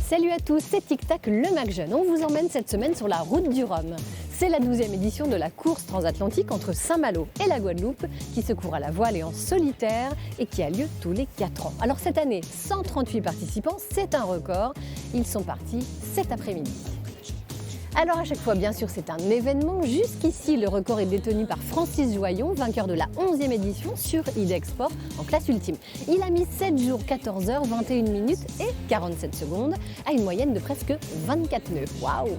Salut à tous, c'est Tic Tac le Mac Jeune. On vous emmène cette semaine sur la route du Rhum. C'est la 12e édition de la course transatlantique entre Saint-Malo et la Guadeloupe qui se court à la voile et en solitaire et qui a lieu tous les 4 ans. Alors cette année, 138 participants, c'est un record. Ils sont partis cet après-midi. Alors à chaque fois, bien sûr, c'est un événement. Jusqu'ici, le record est détenu par Francis Joyon, vainqueur de la 11e édition sur e-Export en classe ultime. Il a mis 7 jours, 14 heures, 21 minutes et 47 secondes à une moyenne de presque 24 nœuds. Waouh!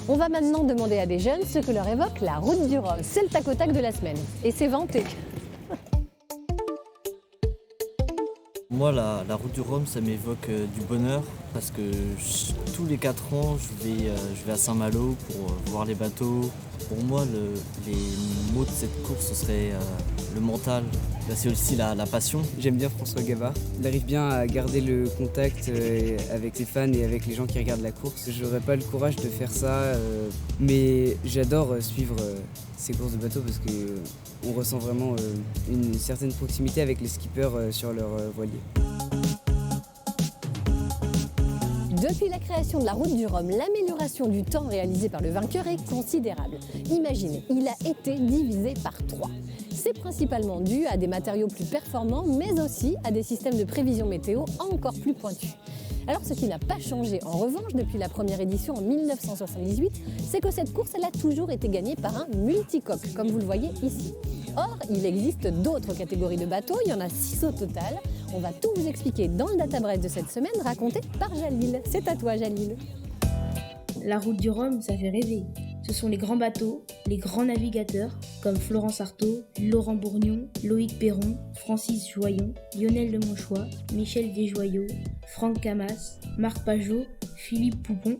On va maintenant demander à des jeunes ce que leur évoque la route du Rhum. C'est le tac au tac de la semaine et c'est vanté. Moi, la route du Rhum, ça m'évoque du bonheur parce que tous les 4 ans, je vais à Saint-Malo pour voir les bateaux. Pour moi, les mots de cette course, ce serait le mental. Là, c'est aussi la passion. J'aime bien François Gavard. Il arrive bien à garder le contact avec ses fans et avec les gens qui regardent la course. J'aurais pas le courage de faire ça, mais j'adore suivre ces courses de bateau parce qu'on ressent vraiment une certaine proximité avec les skippers sur leur voilier. Depuis la création de la route du Rhum, l'amélioration du temps réalisé par le vainqueur est considérable. Imaginez, il a été divisé par 3. C'est principalement dû à des matériaux plus performants, mais aussi à des systèmes de prévision météo encore plus pointus. Alors ce qui n'a pas changé en revanche depuis la première édition en 1978, c'est que cette course elle a toujours été gagnée par un multicoque, comme vous le voyez ici. Or, il existe d'autres catégories de bateaux, il y en a 6 au total. On va tout vous expliquer dans le Data Bref de cette semaine, raconté par Jalil. C'est à toi Jalil. La route du Rhum, ça fait rêver. Ce sont les grands bateaux, les grands navigateurs, comme Florence Artaud, Laurent Bourgnon, Loïc Perron, Francis Joyon, Lionel Lemonchois, Michel Desjoyaux, Franck Camas, Marc Pajot, Philippe Poupon.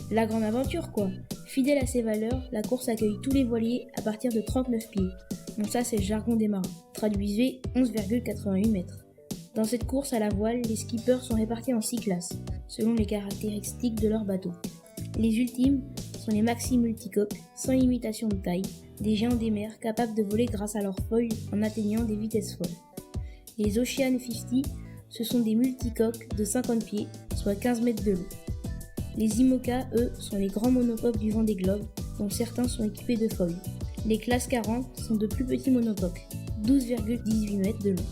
La grande aventure quoi. Fidèle à ses valeurs, la course accueille tous les voiliers à partir de 39 pieds. Bon ça c'est le jargon des marins. Traduisez 11,88 mètres. Dans cette course à la voile, les skippers sont répartis en 6 classes, selon les caractéristiques de leur bateau. Les ultimes sont les maxi multicoques, sans limitation de taille, des géants des mers capables de voler grâce à leurs feuilles en atteignant des vitesses folles. Les Ocean 50, ce sont des multicoques de 50 pieds, soit 15 mètres de long. Les IMOCA, eux, sont les grands monocoques du Vendée Globe, dont certains sont équipés de feuilles. Les classes 40 sont de plus petits monocoques, 12,18 mètres de long.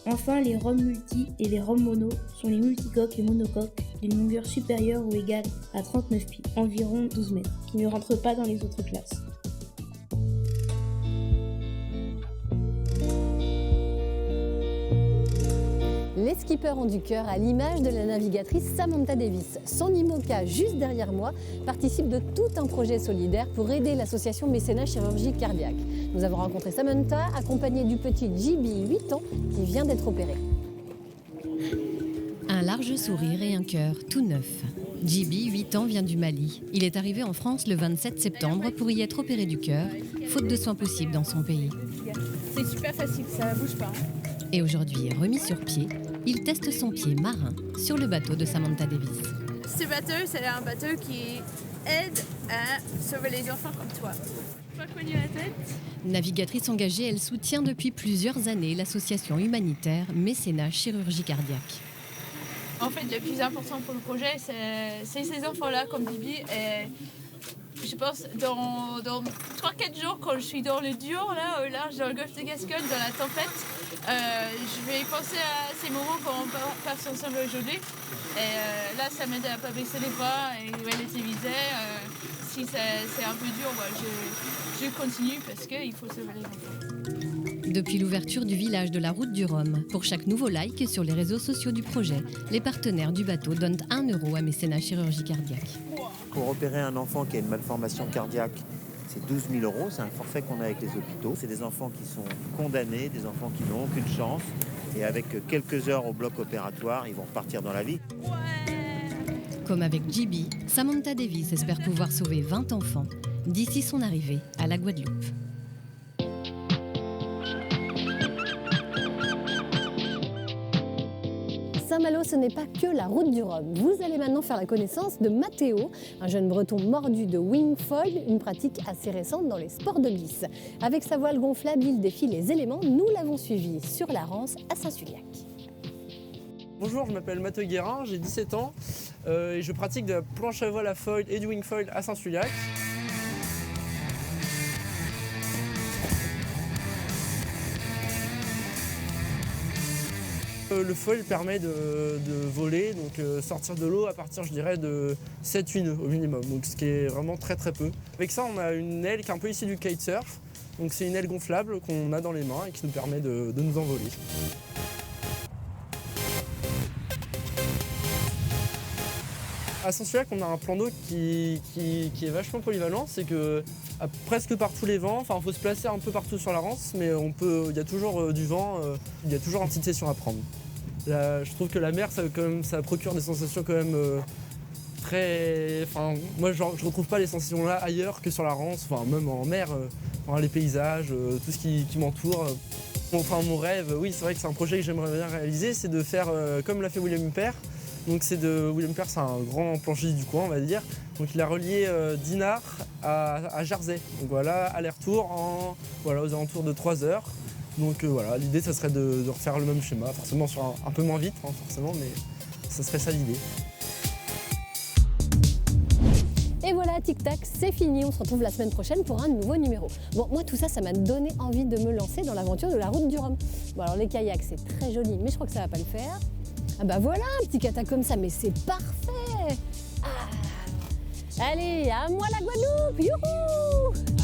Enfin, les Rhum Multi et les Rhum Mono sont les multicoques et monocoques d'une longueur supérieure ou égale à 39 pieds, environ 12 mètres, qui ne rentrent pas dans les autres classes. Les skippers ont du cœur à l'image de la navigatrice Samantha Davis. Son IMOCA, juste derrière moi, participe de tout un projet solidaire pour aider l'association Mécénat Chirurgie Cardiaque. Nous avons rencontré Samantha, accompagnée du petit JB, 8 ans, qui vient d'être opéré. Un large sourire et un cœur tout neuf. JB, 8 ans, vient du Mali. Il est arrivé en France le 27 septembre pour y être opéré du cœur, faute de soins possibles dans son pays. C'est super facile, ça bouge pas. Et aujourd'hui, remis sur pied, il teste son pied marin sur le bateau de Samantha Davis. Ce bateau, c'est un bateau qui aide à sauver les enfants comme toi. Pas connu la tête. Navigatrice engagée, elle soutient depuis plusieurs années l'association humanitaire Mécénat Chirurgie Cardiaque. En fait, le plus important pour le projet, c'est ces enfants-là, comme Bibi. Et je pense, dans 3-4 jours, quand je suis dans le dur, là, au large, dans le golfe de Gascogne, dans la tempête, je vais penser à ces moments quand on passe ensemble aujourd'hui. Et là, ça m'aide à ne pas baisser les bras et les éviter. Si c'est un peu dur, je continue parce qu'il faut sauver les enfants. Depuis l'ouverture du village de la route du Rhum, pour chaque nouveau like sur les réseaux sociaux du projet, les partenaires du bateau donnent 1 € à Mécénat Chirurgie Cardiaque. Pour opérer un enfant qui a une malformation cardiaque, c'est 12 000 €. C'est un forfait qu'on a avec les hôpitaux. C'est des enfants qui sont condamnés, des enfants qui n'ont aucune chance. Et avec quelques heures au bloc opératoire, ils vont repartir dans la vie. Comme avec JB, Samantha Davis espère pouvoir sauver 20 enfants d'ici son arrivée à la Guadeloupe. Saint-Malo, ce n'est pas que la route du Rhum. Vous allez maintenant faire la connaissance de Mathéo, un jeune breton mordu de wingfoil, une pratique assez récente dans les sports de glisse. Avec sa voile gonflable, il défie les éléments. Nous l'avons suivi sur la Rance à Saint-Suliac. Bonjour, je m'appelle Mathieu Guérin, j'ai 17 ans et je pratique de la planche à voile à foil et du wing foil à Saint-Sulpice. Le foil permet de voler, donc sortir de l'eau à partir, je dirais, de 7-8 nœuds au minimum, donc ce qui est vraiment très très peu. Avec ça, on a une aile qui est un peu issue du kitesurf, donc c'est une aile gonflable qu'on a dans les mains et qui nous permet de nous envoler. À Saint-Sulpice, on a un plan d'eau qui est vachement polyvalent, c'est que presque par tous les vents, il faut se placer un peu partout sur la Rance, mais il y a toujours du vent, il y a toujours une petite session à prendre. Là, je trouve que la mer, ça procure des sensations quand même très... moi, je ne retrouve pas les sensations là ailleurs que sur la Rance, même en mer, les paysages, tout ce qui m'entoure. Mon rêve, oui, c'est vrai que c'est un projet que j'aimerais bien réaliser, c'est de faire comme l'a fait William Huppert. Donc William Huppert, c'est un grand planchiste du coin, on va dire. Donc il a relié Dinard à Jersey. Donc voilà, aller-retour aux alentours de 3 heures. Donc voilà, l'idée, ça serait de refaire le même schéma, forcément sur un peu moins vite, forcément, mais ça serait ça l'idée. Et voilà, tic-tac, c'est fini. On se retrouve la semaine prochaine pour un nouveau numéro. Bon, moi, tout ça, ça m'a donné envie de me lancer dans l'aventure de la route du Rhum. Bon, alors les kayaks, c'est très joli, mais je crois que ça va pas le faire. Ah bah voilà, un petit kata comme ça, mais c'est parfait. Allez, à moi la Guadeloupe, youhou!